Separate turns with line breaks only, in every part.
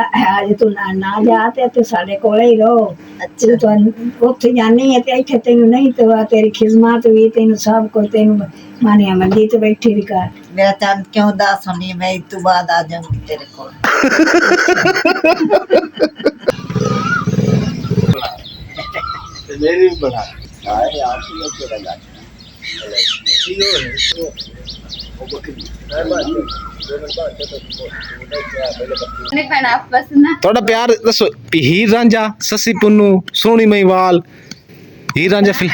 आज तू ना जा ते साडे कोले ही रहो। तू तो उत्थे जानी है ते इत्थे तेनू नहीं तो तेरी खिदमत भी तेनू सब कुछ तेनू मानिया मंदी ते बैठी भी कर।
मेरा चांद क्यों उदास होनी, मैं तू बाद आ जाऊंगी तेरे को।
मेरी भी बढ़ा आए आप ही लोग चला जाते
ਤੁਹਾਡਾ ਪਿਆਰ ਦੱਸੋ। ਹੀਰ ਰਾਂਝਾ, ਸੱਸੀ ਪੁੰਨੂ, ਸੋਹਣੀ ਮਹੀਵਾਲ, हीर रांझा फिल्म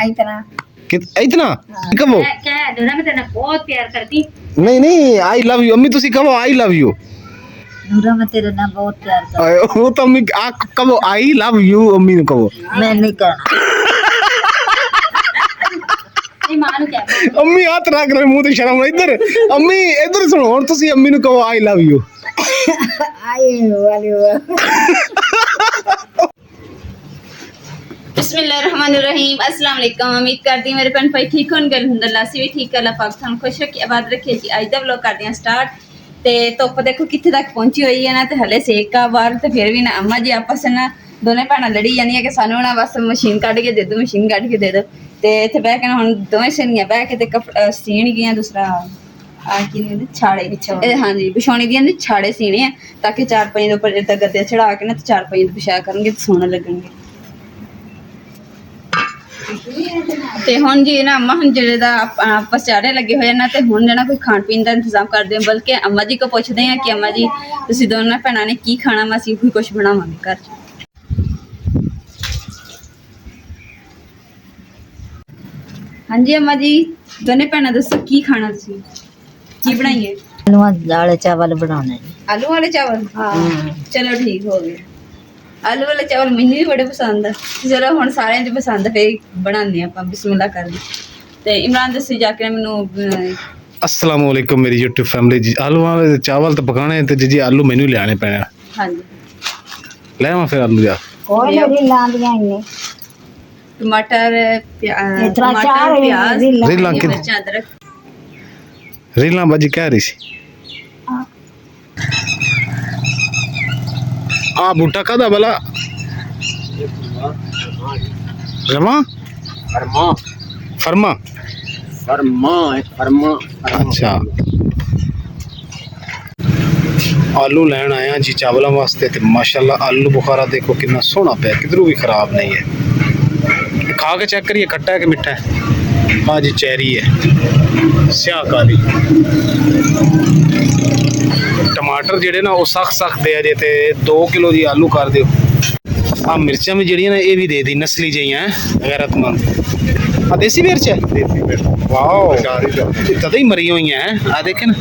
इतना कहो।
क्या मैं तेरे बहुत प्यार करती।
नहीं नहीं आई लव यू अम्मी तुसी कहो आई लव यू।
नूरा मैं तेरे ना बहुत प्यार करती।
वो तो अम्मी कहो आई लव यू अम्मी ने कहो।
मैं नहीं कहना।
अम्मी हाथ रख रहे मुंह ते शर्म इधर। अम्मी इधर सुनो हुन तुसी अम्मी नु कहो आई लव यू।
आई वाली
बिस्मिल्लाहिर्रहमानिर्रहीम। अस्सलाम वालेकुम। उम्मीद करती हूं मेरे भैन भाई ठीक होंगे। अल्हम्दुलिल्लाह से भी ठीक। अल्लाह पाक थानू खुश रखे आबाद रखे जी। अज दा व्लॉग करते हैं स्टार्ट। ते धुप्प देखो कित्थे तक पहुंची हुई है ना, ते हले सेक आ बाहर। ते फिर भी ना अम्मा जी आपस ना दोने भैणां लड़ी जानियां कि सानू ना बस मशीन कढ के दे दो, मशीन कढ के दे दो। ते इत्थे बह के हुण दोवें सहेलियां बह के ते सीण गियां दूसरा छाड़े हाँ जी बिछौनी दियां छाड़े सीने हैं ताकि चार पंज दे उपर इदा गद्दे चढ़ा के ना चार पंज बिछाया करनगे ते सोहने लगणगे। ते हुण जी ना अम्मा हुण जेह्ड़े दा आपस चारे लगे हुए ना, ते हुण ना कोई खाण पीन दा इंतजाम करदे हैं। बल्कि अम्मा जी को पुछदे हैं कि अम्मा जी तुसीं दोनों भैणां ने की खाना, मैं असीं ओही कुछ बनावांगे घर च। हाँ जी अम्मा जी दोनों भैणां दस्सो की खाना तुसीं की बनाइए।
आलू वाले चावल बनाने।
आलू वाले चावल चलो ठीक हो गया। आलू वाले चावल मैनू भी बड़े पसंद है। चलो हुण सारिਆਂ ਦੀ पसंद फिर बनाने ਆਪਾਂ बिस्मिल्लाह करके। ते इमरान दस्सी जाके मैनू
अस्सलाम वालेकुम मेरी YouTube फैमिली जी। आलू वाले चावल तो पकाने ते जी आलू मैनू लियाने पैने।
हाँ जी
ले आवां फिर आलू जा
कोई नहीं लांदियां इन्ने
टमाटर
चार
प्याज
रीलां
मिर्च अदरक।
रीलां बाजी कह रही सी आ बूटा कादा भला रमा
फरमा
फरमा
फरमा फरमा।
अच्छा आलू लैन आया जी चावलों वास्ते। ते माशाल्लाह आलू बुखारा देखो कितना सोहना पे, किधरों भी खराब नहीं है। खा के चेक करिए खट्टा है कि मिठा है। हाँ जी चेरी है स्याह काली। टमाटर जेडे ना वो सख्त सख्त दे जे ते 2 किलो जी आलू कर दियो। आ मिर्चा भी जड़ियां ना ये भी दे दी नस्ली जी हैं गैरतमंद। आ देसी मिर्च है वाह तद ही मरी हुई हैं। आ देखे ना।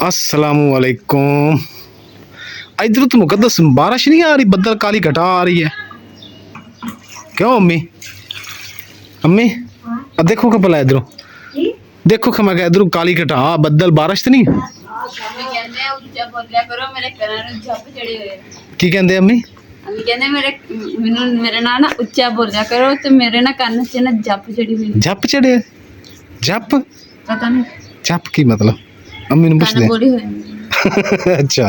अस्सलामु अलैकुम। इधर तो मुकद्दस बारिश नहीं आ रही, बदल काली घटा आ रही है क्यों अम्मी? अम्मी देखो कि भला इधरों देखो कि मैं इधरों काली घटा बदल बारिश तो नहीं। की कहंदे अम्मी?
कहंदे मेरे नाल ना उच्चा बोलिया करो ते मेरे ना कन्न च ना जप चढ़ी हुई।
जप चढ़े जप
पता नहीं
जप की मतलब अम्मी ने पूछ दे। अच्छा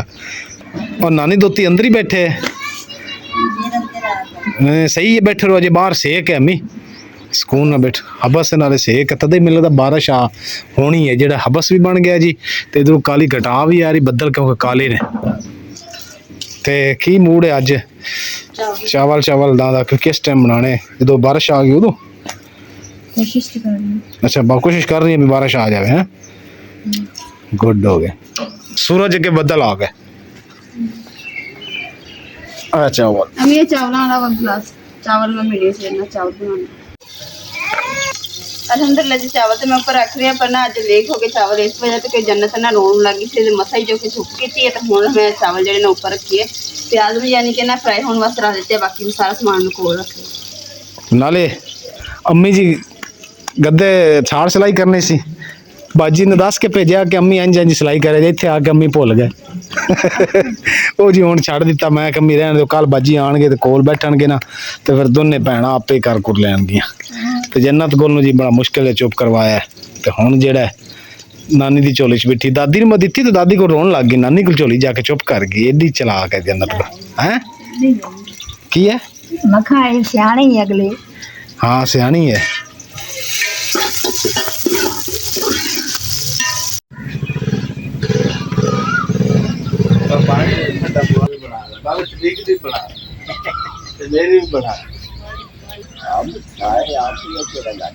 और नानी दोती अंदर ही बैठे है। सही है बैठे रहो अजे बाहर सेक है अम्मी सुकून ना बैठ हबस नाले सेक तद ही मिलता बारिश आ होनी है। जेड़ा हबस भी बन गया जी ते इधरों काली घटा भी आ रही बदल क्योंकि काले ने। ते की मूड है अज चावल चावल दा किस टाइम बनाने जो बारिश आ गई उदो
कोशिश कर रही।
अच्छा कोशिश कर रही है बारिश आ जाए हैं। गुड हो गया सूरज के बदल आ गए। चावल
अम्मी ये चावल वाला गिलास चावल में मिले से ना चावल बनाना। अल्हम्दुलिल्लाह जी चावल तो मैं ऊपर रख रही पर ना अज लेट हो गए चावल इस वजह से कोई जन्नत ना रोन लगी थी मसा ही जो कि छुप की थी। तो हुण मैं चावल जेडे ना ऊपर रखी है प्याज भी यानी कि ना फ्राई होने वास्ते रख देते बाकी भी सारा समान कोल रखे।
नाले अम्मी जी गद्दे छाड़ सिलाई करनी सी बाजी ने दस के भेजा कि अम्मी इंज इंज सिलाई करे इत्थे आके अम्मी भुल गए। वो जी हुण छड़ दिता मैं कि अम्मी रहने दो कल बाजी आणगे ते कोल बैठणगे ना ते फिर दोने भैणां आपे कर कुर लैणगियां। ते जन्नत कोलों जी बड़ा मुश्किल चुप करवाया ते हुण जेड़ा ਨਾਨੀ ਦੀ ਝੋਲੀ 'ਚ ਬੈਠੀ। ਦਾਦੀ ਨੂੰ ਮੈਂ ਦਿੱਤੀ ਤੇ ਦਾਦੀ ਕੋਲ ਰੋਣ ਲੱਗ ਗਈ, ਨਾਨੀ ਕੋਲ ਝੋਲੀ ਜਾ ਕੇ ਚੁੱਪ ਕਰ ਗਈ। ਏਡੀ ਚਲਾਕ ਹੈ ਜੰਨਤ ਦਾ ਹੈ। ਕੀ ਹੈ?
ਮਖਾ ਇਹ ਸਿਆਣੀ ਅਗਲੀ।
ਹਾਂ ਸਿਆਣੀ ਹੈ।
मेरी भी बढ़ा अब चाय आप ही लेके लगा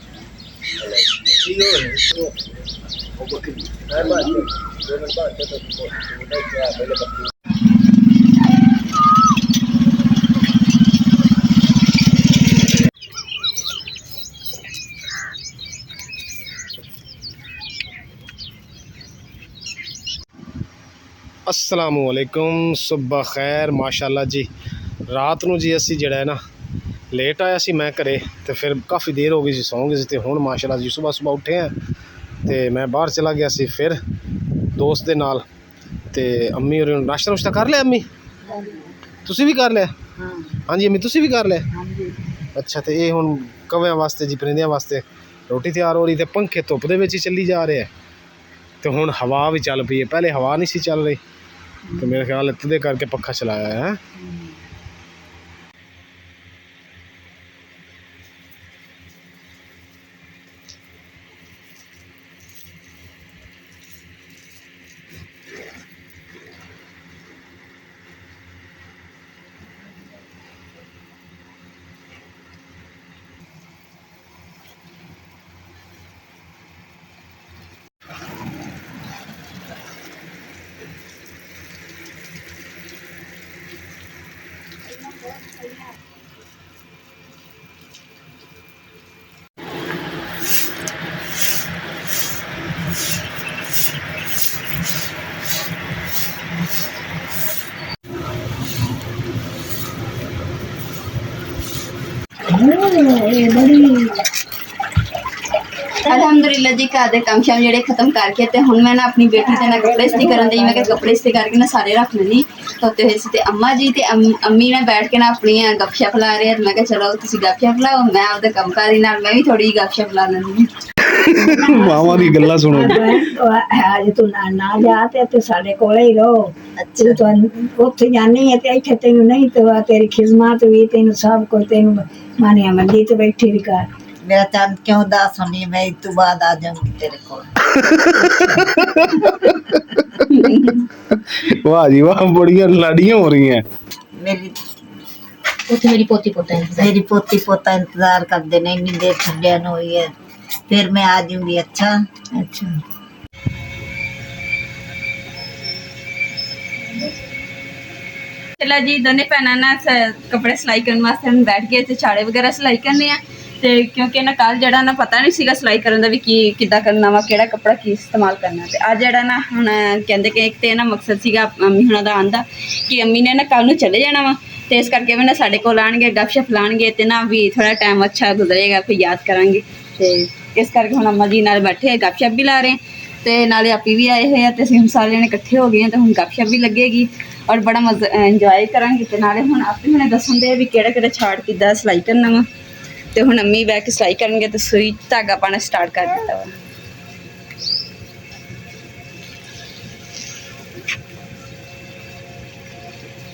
ਅਸਲਾਮੁਅਲੈਕੁਮ, ਸੁਬਹ ਖੈਰ। ਮਾਸ਼ਾਅੱਲਾ ਜੀ, ਰਾਤ ਨੂੰ ਜੀ ਅਸੀਂ ਜਿਹੜਾ ਹੈ ਨਾ ਲੇਟ ਆਇਆ ਸੀ ਮੈਂ ਘਰੇ, ਤੇ ਫਿਰ ਕਾਫੀ ਦੇਰ ਹੋ ਗਈ ਸੀ ਸੌਂ ਗਏ ਸੀ। ਤੇ ਹੁਣ ਮਾਸ਼ਾਅੱਲਾ ਜੀ ਸੁਬਹ ਉੱਠੇ ਆ ਤੇ ਮੈਂ ਬਾਹਰ ਚਲਾ ਗਿਆ ਸੀ ਫਿਰ ਦੋਸਤ ਦੇ ਨਾਲ। ਤੇ ਅੰਮੀ ਔਰ ਨਾਸ਼ਤਾ ਨੁਸ਼ਤਾ ਕਰ ਲਿਆ? ਅੰਮੀ ਤੁਸੀਂ ਵੀ ਕਰ ਲਿਆ? ਹਾਂਜੀ ਅੰਮੀ ਤੁਸੀਂ ਵੀ ਕਰ ਲਿਆ? ਅੱਛਾ। ਤੇ ਇਹ ਹੁਣ ਕਵਿਆਂ ਵਾਸਤੇ ਜੀ, ਪਰਿੰਦਿਆਂ ਵਾਸਤੇ ਰੋਟੀ ਤਿਆਰ ਹੋ ਰਹੀ, ਤੇ ਪੰਖੇ ਧੁੱਪ ਦੇ ਵਿੱਚ ਹੀ ਚੱਲੀ ਜਾ ਰਹੇ ਆ। ਤੇ ਹੁਣ ਹਵਾ ਵੀ ਚੱਲ ਪਈ ਹੈ, ਪਹਿਲੇ ਹਵਾ ਨਹੀਂ ਸੀ ਚੱਲ ਰਹੀ, ਤੇ ਮੇਰੇ ਖਿਆਲ ਇੱਥੇ ਕਰਕੇ ਪੱਖਾ ਚਲਾਇਆ ਹੈ।
ਇਹ ਬੜੀ
ਅਲਹਮਦੁਲਿਲਾ ਜੀ, ਘਰ ਦੇ ਕੰਮ ਸ਼ਾਮ ਜਿਹੜੇ ਖਤਮ ਕਰਕੇ ਤੇ ਹੁਣ ਮੈਂ ਨਾ ਆਪਣੀ ਬੇਟੀ ਦੇ ਨਾਲ ਕੱਪੜੇ ਇਸਤਰੀ ਕਰਨ ਦੀ। ਮੈਂ ਕਿਹਾ ਕੱਪੜੇ ਇਸਤਰੀ ਕਰਕੇ ਨਾ ਸਾਰੇ ਰੱਖ ਲੈਣੀ ਧੋਤੇ ਹੋਏ ਸੀ। ਤੇ ਅੰਮਾ ਜੀ ਤੇ ਅੰਮੀ ਨਾਲ ਬੈਠ ਕੇ ਨਾ ਆਪਣੀਆਂ ਗੱਪਸ਼ਪ ਲਾ ਰਹੇ ਆ। ਮੈਂ ਕਿਹਾ ਚਲੋ ਤੁਸੀਂ ਗੱਪਸ਼ਪ ਲਾਓ, ਮੈਂ ਆਪਦੇ ਕੰਮਕਾਰੀ ਨਾਲ ਮੈਂ ਵੀ ਥੋੜੀ ਜਿਹੀ ਗੱਪਸ਼ਪ ਲਾ ਲੈਂਦੀ
ਮਾਵਾਂ ਦੀ ਗੱਲਾਂ ਸੁਣੋ।
ਅੱਜ ਤੂੰ ਨਾ ਜਾ ਤੇ ਸਾਡੇ ਕੋਲੇ ਹੀ ਰਹੋ। ਅੱਛਾ ਤੂੰ ਉੱਥੇ ਜਾਣੀ ਹੈ ਤੇ ਇੱਥੇ ਤੈਨੂੰ ਨਹੀਂ ਤੇ ਤੇਰੀ ਖਿਦਮਤ ਵੀ, ਤੈਨੂੰ ਸਭ ਕੁਝ, ਤੈਨੂੰ ਮਾਨੀਆਂ ਮੰਡੀ ਤੇ ਬੈਠੀ ਵੀ ਕਰ।
मेरा चांद क्यों उदास होनी है, मैं इस तो बाद आ जाऊंगी तेरे को।
वाह जी वाह, बढ़िया लाड़ियां हो रही हैं।
मेरी पोती पोता इंतजार कर देना, इतनी देर ठंडिया न हुई है, फिर मैं आ जाऊंगी। अच्छा अच्छा।
चला जी, दोने भैन ना कपड़े सिलाई करने वास्ते हम बैठ गए थे, छाड़े वगैरह सिलाई करने हैं। ਤੇ ਕਿਉਂਕਿ ਨਾ ਕੱਲ ਜਿਹੜਾ ਨਾ ਪਤਾ ਨਹੀਂ ਸੀਗਾ ਸਿਲਾਈ ਕਰਨ ਦਾ ਵੀ ਕੀ ਕਿੱਦਾਂ ਕਰਨਾ ਵਾ, ਕਿਹੜਾ ਕੱਪੜਾ ਕੀ ਇਸਤੇਮਾਲ ਕਰਨਾ। ਤੇ ਅੱਜ ਜਿਹੜਾ ਨਾ ਹੁਣ ਕਹਿੰਦੇ ਕਿ ਇੱਕ ਤੇ ਨਾ ਮਕਸਦ ਸੀਗਾ ਅੰਮੀ ਹੁਣਾਂ ਦਾ ਆਂਦਾ ਕਿ ਅੰਮੀ ਨੇ ਨਾ ਕੱਲ ਨੂੰ ਚਲੇ ਜਾਣਾ ਵਾ, ਤੇ ਇਸ ਕਰਕੇ ਵੀ ਨਾ ਸਾਡੇ ਕੋਲ ਆਣਗੇ, ਗੱਪਸ਼ਪ ਲਾਣਗੇ, ਤੇ ਨਾ ਵੀ ਥੋੜਾ ਟਾਈਮ ਅੱਛਾ ਗੁਜ਼ਰੇਗਾ, ਫਿਰ ਯਾਦ ਕਰਾਂਗੇ। ਤੇ ਇਸ ਕਰਕੇ ਹੁਣ ਅੰਮਾ ਜੀ ਨਾਲ ਬੈਠੇ ਗੱਪਸ਼ਪ ਵੀ ਲਾ ਰਹੇ ਤੇ ਨਾਲੇ ਆਪੀ ਵੀ ਆਏ ਹੋਏ ਆ, ਤੇ ਅਸੀਂ ਸਾਰੇ ਜਣੇ ਇਕੱਠੇ ਹੋ ਗਏ ਆ, ਤੇ ਹੁਣ ਗੱਪਸ਼ਪ ਵੀ ਲੱਗੇਗੀ ਔਰ ਬੜਾ ਮਜ਼ਾ ਇੰਜੋਏ ਕਰਾਂਗੇ। ਤੇ ਨਾਲੇ ਹੁਣ ਆਪੀ ਹੁਣੇ ਦੱਸਣ ਦੇ ਵੀ ਕਿਹੜਾ ਕਿਹੜਾ ਛਾੜ ਕਿੱਦਾਂ ਸਿਲਾਈ ਕਰਨਾ ਵਾ। ਤੇ ਹੁਣ ਅੰਮੀ ਬਹਿ ਕੇ ਸਿਲਾਈ ਕਰਨਗੇ ਤੇ ਸੂਈ ਧਾਗਾ ਪਾਣਾ ਸਟਾਰਟ ਕਰ ਦਿੱਤਾ ਵਾ।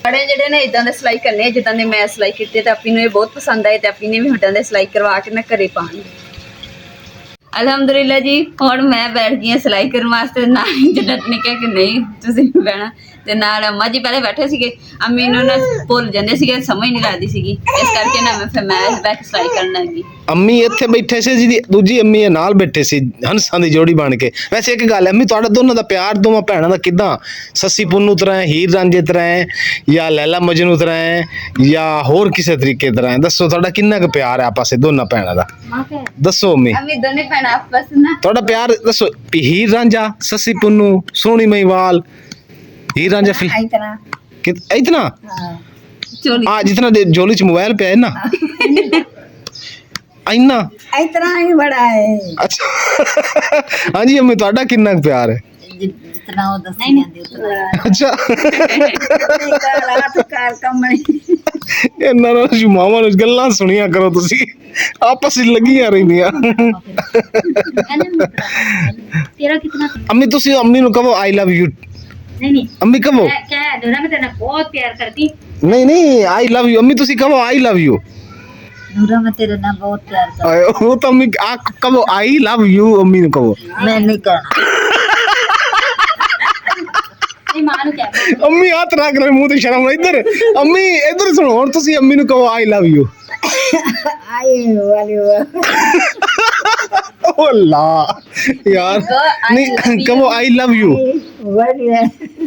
ਬੜੇ ਜਿਹੜੇ ਨੇ ਇਦਾਂ ਦੇ ਸਿਲਾਈ ਕਰਨੇ ਜਿੱਦਾਂ ਦੇ ਮੈਂ ਸਿਲਾਈ ਕੀਤੀ, ਤੇ ਆਪੀ ਨੂੰ ਇਹ ਬਹੁਤ ਪਸੰਦ ਆਏ, ਤੇ ਆਪੀ ਨੇ ਵੀ ਹੱਡਾਂ ਦੇ ਸਿਲਾਈ ਕਰਵਾ ਕੇ ਨਾ ਘਰੇ ਪਾਣੀ। ਅਲਹਮਦੁਲਿਲਾ ਜੀ, ਹੁਣ ਮੈਂ ਬੈਠ ਗਈ ਹਾਂ ਸਿਲਾਈ ਕਰਨ ਵਾਸਤੇ। ਨਾਲ ਜੰਨਤ ਨੇ ਕਿਹਾ ਕਿ ਨਹੀਂ ਤੁਸੀਂ ਬਹਿਣਾ, ਤੇ ਨਾਲ ਅੰਮਾ ਜੀ ਪਹਿਲੇ ਬੈਠੇ ਸੀਗੇ। ਅੰਮੀ ਨੂੰ ਨਾ ਭੁੱਲ ਜਾਂਦੇ ਸੀਗੇ, ਸਮਝ ਨਹੀਂ ਲੱਗਦੀ ਸੀਗੀ, ਇਸ ਕਰਕੇ ਨਾ ਫਿਰ ਮੈਂ ਬਹਿ ਕੇ ਸਿਲਾਈ ਕਰਨ ਲੱਗੀ।
ਅੰਮੀ ਇੱਥੇ ਬੈਠੇ ਸੀ ਜੀ, ਦੂਜੀ ਅੰਮੀ ਨਾਲ ਬੈਠੇ ਸੀ, ਹੰਸਾਂ ਦੀ ਜੋੜੀ ਬਣ ਕੇ। ਵੈਸੇ ਇੱਕ ਗੱਲ ਹੈ ਅੰਮੀ, ਤੁਹਾਡਾ ਦੋਨਾਂ ਦਾ ਪਿਆਰ, ਦੋਵਾਂ ਭੈਣਾਂ ਦਾ ਕਿੱਦਾਂ? ਸੱਸੀ ਪੁੰਨੂ ਤਰ੍ਹਾਂ ਹੈ, ਹੀਰ ਰਾਂਝੇ ਤਰ੍ਹਾਂ ਹੈ, ਜਾਂ ਲੈਲਾ ਮਜਨੂ ਤਰ੍ਹਾਂ ਹੈ, ਜਾਂ ਹੋਰ ਕਿਸੇ ਤਰੀਕੇ ਤਰ੍ਹਾਂ ਹੈ? ਦੱਸੋ ਤੁਹਾਡਾ ਕਿੰਨਾ ਕੁ ਪਿਆਰ ਹੈ ਆਪਸ ਵਿੱਚ ਦੋਨਾਂ ਭੈਣਾਂ ਦਾ? ਦੱਸੋ ਅੰਮੀ।
ਅੰਮੀ ਦੋਨੇ ਭੈਣਾਂ ਆਪਸ ਨਾ
ਤੁਹਾਡਾ ਪਿਆਰ ਦੱਸੋ। ਹੀਰ ਰਾਂਝਾ, ਸੱਸੀ ਪੁੰਨੂ, ਸੋਹਣੀ ਮਹੀਵਾਲ, हीर रांझा फिल्म इतना हाँ जितना जोली च मोबाइल पे है ना इतना
इतना ही बड़ा है।
अच्छा हाँ जी अम्मी, ਤੁਹਾਡਾ ਕਿੰਨਾ ਕੁ ਪਿਆਰ ਹੈ?
जितना वो दस ਜਾਂਦੀ ਉਤਨਾ
ਅੱਛਾ
ਰਾਤ ਕਾਰ ਕੰਮਣੀ
ਇਹਨਾਂ ਨਾਲ ਮਾਵਾਂ ਨੂੰ ਗੱਲਾਂ ਸੁਣੀਆਂ ਕਰੋ ਤੁਸੀਂ, ਆਪਸ ਵਿੱਚ ਲੱਗੀਆਂ ਰਹਿੰਦੀਆਂ।
तेरा कितना
ਅੰਮੀ ਤੁਸੀਂ ਅੰਮੀ ਨੂੰ ਕਹੋ ਆਈ ਲਵ ਯੂ।
नहीं
ਅੰਮੀ ਕਹੋ
क्या है डोरा मैं तेरा बहुत प्यार करती
ਨਹੀਂ ਨਹੀਂ ਆਈ ਲਵ ਯੂ। ਅੰਮੀ ਤੁਸੀਂ ਕਹੋ ਆਈ ਲਵ ਯੂ।
ਨੂਰਾ ਮੈਂ ਤੇਰੇ ਨਾਲ ਬਹੁਤ ਪਿਆਰ ਕਰਦਾ।
ਆਏ ਉਹ ਤਾਂ ਅੰਮੀ ਆ ਕਹੋ ਆਈ ਲਵ ਯੂ। ਅੰਮੀ ਨੂੰ ਕਹੋ।
ਮੈਂ ਨਹੀਂ ਕਹਿਣਾ।
नहीं मानो क्या
ਅੰਮੀ ਹੱਥ ਰੱਖ ਰਹੇ ਮੂੰਹ ਤੇ ਸ਼ਰਮ। ਇੱਧਰ ਅੰਮੀ ਇੱਧਰ ਸੁਣੋ ਹੁਣ ਤੁਸੀਂ ਅੰਮੀ ਨੂੰ ਕਹੋ ਆਈ ਲਵ ਯੂ।
ਆਈ ਵਾਲੀ
ਓ ਲਾ ਯਾਰ ਨਹੀਂ ਕਹੋ ਆਈ ਲਵ ਯੂ।
ਵਧੀਆ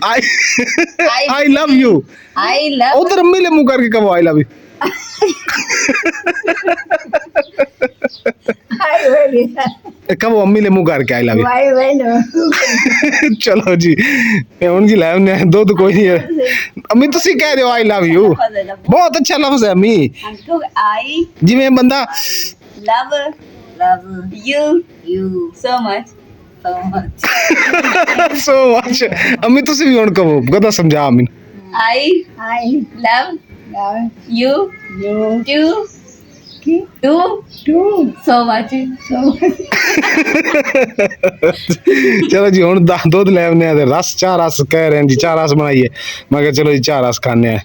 ਆਈ ਲਵ ਯੂ।
I love
ਉਧਰ ਅੰਮੀ ਲੈ ਮੂੰਹ ਕਰਕੇ ਕਹੋ ਆਈ ਲਵ ਯੂ।
ਆਈ ਵਧੀਆ
ਕਹੋ ਅੰਮੀ ਲੈ ਮੂੰਹ ਕਰਕੇ ਆਈ ਲਵ ਯੂ।
ਵਾਈ ਵੈਨੋ
ਚਲੋ ਜੀ ਇਹ ਹੁਣ ਜੀ ਲੈ ਆਉਂਦੇ ਹਾਂ, ਦੁੱਧ ਕੋਈ ਨਹੀਂ ਹੈ। ਅੰਮੀ ਤੁਸੀਂ ਕਹਿ ਰਹੇ ਹੋ ਆਈ ਲਵ ਯੂ, ਬਹੁਤ ਅੱਛਾ ਲਫ਼ਜ਼ ਹੈ ਅੰਮੀ।
हमको आई
ਜਿਵੇਂ ਬੰਦਾ
love
love
you
you
so much
so much।
So much. ਅੰਮੀ ਤੁਸੀਂ ਵੀ ਹੁਣ ਕਹੋ, ਗੱਦਾ ਸਮਝਾ ਅੰਮੀ ਨੂੰ।
I
I
love
love
you
you
too
ਕੀ
too
too
so much
so
ਚਲੋ ਜੀ ਹੁਣ ਦੁੱਧ ਲੈ ਆਉਂਦੇ ਆ ਤੇ ਰਸ ਚਾਹ ਰਸ ਕਹਿ ਰਹੇ ਨੇ ਜੀ, ਚਾਹ ਰਸ ਬਣਾਈਏ। ਮੈਂ ਕਿਹਾ ਚਲੋ ਜੀ ਚਾਹ ਰਸ ਖਾਣੇ ਆ।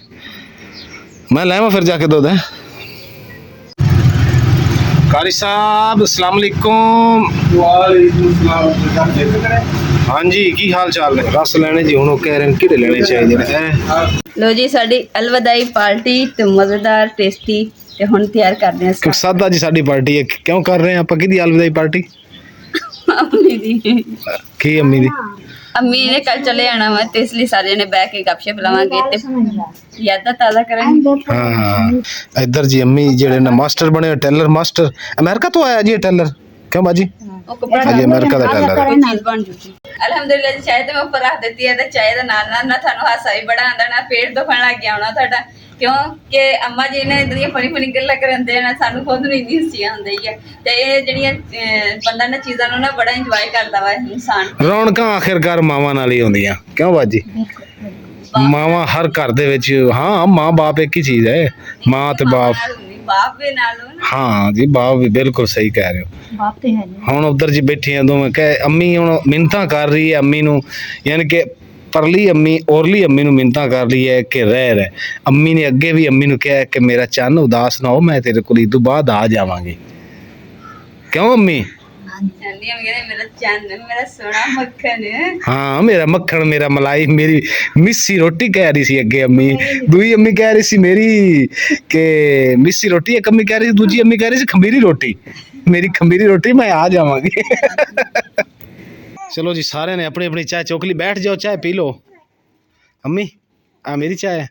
ਮੈਂ ਲੈਵਾਂ ਫਿਰ ਜਾ ਕੇ ਦੁੱਧ। ਹੈ कारी साहब अस्सलाम वालेकुम।
वालेकुम सलाम।
हाँ जी की हाल चाल है? रस लेने जी हूँ कह रहे हैं किहड़े लेने चाहिए ने?
लो जी साडी अलविदाई पार्टी ते मजेदार टेस्टी ते हुण तैयार करदे
क्यों
हां
सादा जी साडी पार्टी है क्यों कर रहे हैं आप? किहदी अलविदाई पार्टी?
अपनी दी
की अम्मी दी?
अम्मी ने कल चले आना वा ते इसलिए सारे ने बैठ के गपशप लावांगे ते यादां ताज़ा करांगे।
हाँ इधर जी अम्मी जेड़े ना मास्टर बने टेलर मास्टर अमेरिका तो आया जी टेलर। क्यों बाजी?
ओ कपड़ा
हाँ जी अमेरिका का टेलर है।
चीज बन चुकी अल्हम्दुलिल्लाह जी। चाय ते मैं ऊपर रख देती है ते चाय दा नाल नाल ना थानू हासा भी बड़ा आंदा ना पेट दुखण लग गया होना तुहाडा क्यों कि अम्मा जी ने इधर फनी फनी गल्लां करंदे ना सानू खुद नहीं इंदी हसी आंदी है ते ये ਜਿਹੜੀਆਂ ਬੰਦਾ ਨਾ ਚੀਜ਼ਾਂ ਨੂੰ ਨਾ ਬੜਾ ਇੰਜੋਏ ਕਰਦਾ ਵਾ ਇਨਸਾਨ।
ਰੌਣਕਾਂ ਆਖਿਰਕਾਰ ਮਾਵਾਂ ਨਾਲ ਹੀ ਹੁੰਦੀਆਂ ਕਿਉਂ ਬਾਜੀ? ਮਾਵਾਂ ਹਰ ਘਰ ਦੇ ਵਿੱਚ ਹਾਂ ਮਾਂ ਬਾਪ ਇੱਕ ਹੀ ਚੀਜ਼ ਹੈ। ਮਾਂ ਤੇ ਬਾਪ
ਬਾਪ ਵੀ ਨਾਲ
ਹਾਂ ਜੀ ਬਾਪ ਵੀ ਬਿਲਕੁਲ ਸਹੀ ਕਹਿ ਰਹੇ ਹੋ।
ਬਾਪ ਤੇ ਹੈ
ਹੁਣ ਉਧਰ ਜੀ ਬੈਠੀਆਂ ਦੋਵੇਂ ਕਹੇ ਅੰਮੀ ਹੁਣ ਮਿੰਨਤਾਂ ਕਰ ਰਹੀ ਹੈ ਅੰਮੀ ਨੂੰ, ਯਾਨੀ ਕਿ ਪਰਲੀ ਅੰਮੀ ਔਰਲੀ ਅੰਮੀ ਨੂੰ ਮਿੰਨਤਾਂ ਕਰ ਰਹੀ ਹੈ ਕਿ ਰਹਿ ਅੰਮੀ ਨੇ ਅੱਗੇ ਵੀ ਅੰਮੀ ਨੂੰ ਕਿਹਾ ਕਿ ਮੇਰਾ ਚੰਨ ਉਦਾਸ ਨਾ ਹੋ, ਮੈਂ ਤੇਰੇ ਕੋਲ ਇਦੋਂ ਬਾਅਦ ਆ ਜਾਵਾਂਗੀ। ਕਿਉਂ ਅੰਮੀ?
ਜਾਂਦੀ ਆ ਮੇਰਾ ਚੰਨ ਮੇਰਾ ਸੋਹਣਾ ਮੱਖਣ
ਹਾਂ ਮੇਰਾ ਮੱਖਣ ਮੇਰਾ ਮਲਾਈ ਮੇਰੀ ਮਿੱਸੀ ਰੋਟੀ ਕਹਿ ਰਹੀ ਸੀ ਅੱਗੇ ਅੰਮੀ। ਦੂਈ ਅੰਮੀ ਕਹਿ ਰਹੀ ਸੀ ਮੇਰੀ ਕਿ ਮਿੱਸੀ ਰੋਟੀ, ਇੱਕ ਅੰਮੀ ਕਹਿ ਰਹੀ ਸੀ, ਦੂਜੀ ਅੰਮੀ ਕਹਿ ਰਹੀ ਸੀ ਖਮੀਰੀ ਰੋਟੀ, ਮੇਰੀ ਖਮੀਰੀ ਰੋਟੀ ਮੈਂ ਆ ਜਾਵਾਂਗੀ। चलो जी सारे ने अपनी अपनी चाय चौकली बैठ जाओ, चाय पी लो। अम्मी आ मेरी चाय है,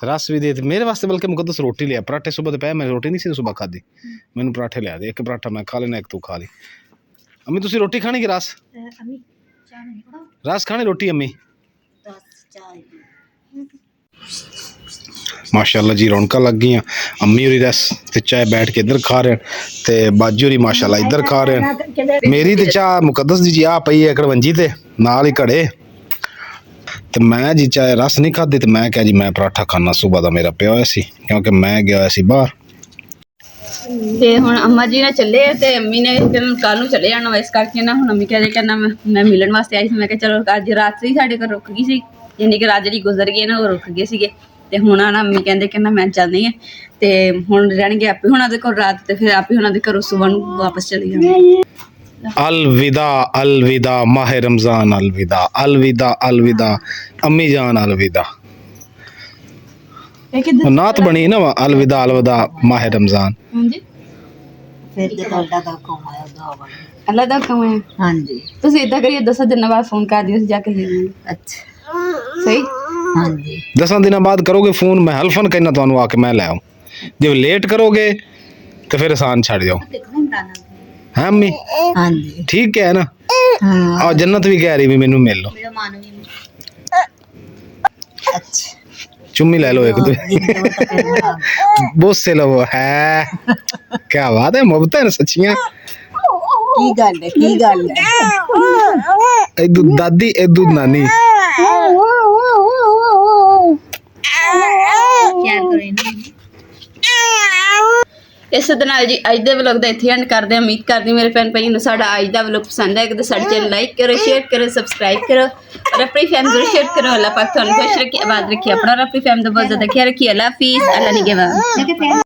रस भी दे मेरे वास्ते, बल्कि मुकद्दस रोटी लिया। पराठे सुबह दोपहर मैं रोटी नहीं सी सुबह खाधी, मैंने पराठे लिया दे, एक पराठा मैं खा लेना एक तू खा ली। अम्मी तुसी रोटी खानी कि रस? रस खानी रोटी अम्मी? माशाल्लाह जी रौनक लग गई। अम्मी होरी रस ते चाय बैठ के इधर खा रहे ते बाजू होरी माशाल्लाह इधर खा रहे। मेरी ते चाह मुकद्दस जी आ पई है कड़वंजी ते नाल ही घड़े ते मैं जी चाय रस नहीं खाधी ते मैं क्या जी मैं पराठा खाना सुबह दा मेरा पिया होया सी क्योंकि मैं गया होया सी बाहर।
ਤੇ ਹੁਣ ਅੰਮਾ ਜੀ ਨਾਲ ਚੱਲੇ ਤੇ ਅੰਮੀ ਨੇ ਕੱਲ ਨੂੰ ਚਲੇ ਜਾਣਾ ਇਸ ਕਰਕੇ ਨਾ ਹੁਣ ਅੰਮੀ ਕਹਿੰਦੇ ਕਰਨਾ ਮੈਂ ਮਿਲਣ ਵਾਸਤੇ ਆਈ ਸੀ। ਮੈਂ ਕਿਹਾ ਚਲੋ ਅੱਜ ਰਾਤ ਹੀ ਸਾਡੇ ਘਰ ਰੁਕ ਗਈ ਸੀ, ਯਾਨੀ ਕਿ ਰਾਤ ਜਿਹੜੀ ਗੁਜ਼ਰ ਗਈ ਨਾ ਉਹ ਰੁਕ ਗਏ ਸੀਗੇ ਤੇ ਹੁਣ ਆ ਨਾ ਅੰਮੀ ਕਹਿੰਦੇ ਕਿ ਨਾ ਮੈਂ ਚੱਲਦੀ ਹਾਂ ਤੇ ਹੁਣ ਰਹਿਣਗੇ ਆਪੇ ਉਹਨਾਂ ਦੇ ਕੋਲ ਰਾਤ ਤੇ ਫਿਰ ਆਪੇ ਉਹਨਾਂ ਦੇ ਘਰੋਂ ਸਵੇਰ ਨੂੰ ਵਾਪਸ ਚਲੇ ਜਾਣਗੇ।
अलविदा अलविदा माह रमजान अलविदा अलविदा अलविदा अम्मी जान अलविदा। नात बनी ना अलविदा अलविदा माह रमजान।
ਹਾਂਜੀ
ਫਿਰ ਜਦੋਂ ਅੱਲਾ ਦਾ ਹੁਕਮ ਆਇਆ ਦੁਆ ਬਣ
ਅੱਲਾ ਦਾ ਹੁਕਮ ਹੈ।
ਹਾਂਜੀ
ਤੁਸੀਂ ਇਦਾਂ ਕਰੀਏ 10 ਦਿਨਾਂ ਬਾਅਦ ਫੋਨ ਕਰ ਦਿਓ, ਅਸੀਂ ਜਾ ਕੇ ਲੈ ਆਵਾਂਗੇ।
ਅੱਛਾ
ਸਹੀ
ਹਾਂਜੀ
10 ਦਿਨਾਂ बाद करोगे फोन मैं हल्फन कहना ਤੁਹਾਨੂੰ आके मैं ले आऊं। जब लेट करोगे तो फिर आसान छड़ जाओ। है अम्मी
ਹਾਂਜੀ
ठीक है ना?
ਹਾਂ
और जन्नत भी कह रही भी मैनू मिल लो,
ਅੱਛਾ
चुम्मी ले लो एक दो बोस से लो है। क्या बात है, मोहब्बत है ना सच्चियां।
ਕੀ ਗੱਲ ਹੈ ਕੀ ਗੱਲ ਹੈ
ਇਦੂ ਦਾਦੀ ਇਦੂ ਨਾਨੀ
ਇਸ ਦੇ ਨਾਲ ਜੀ ਅੱਜ ਦੇ ਵਲੌਗ ਦਾ ਇੱਥੇ ਐਂਡ ਕਰਦੇ ਹਾਂ। ਉਮੀਦ ਕਰਦੀ ਮੇਰੇ ਭੈਣ ਭਾਈ ਨੂੰ ਸਾਡਾ ਅੱਜ ਦਾ ਵਲੌਗ ਪਸੰਦ ਆਏਗਾ ਤਾਂ ਸਾਡੇ ਚੈਨਲ ਲਾਈਕ ਕਰੋ, ਸ਼ੇਅਰ ਕਰੋ, ਸਬਸਕ੍ਰਾਈਬ ਕਰੋ ਔਰ ਆਪਣੀ ਫੈਮਿਲੀ ਜ਼ਰੂਰ ਸ਼ੇਅਰ ਕਰੋ। ਅੱਲਾਹ ਪਾਕ ਤੁਹਾਨੂੰ ਖੁਸ਼ ਰੱਖੇ, ਆਬਾਦ ਰੱਖੇ, ਆਪਣਾ ਔਰ ਆਪਣੀ ਫੈਮਿਲੀ ਦਾ ਬਹੁਤ ਜ਼ਿਆਦਾ ਖਿਆਲ ਰੱਖिए। अल्लाह हाफिज़, अल्लाह निगहबान।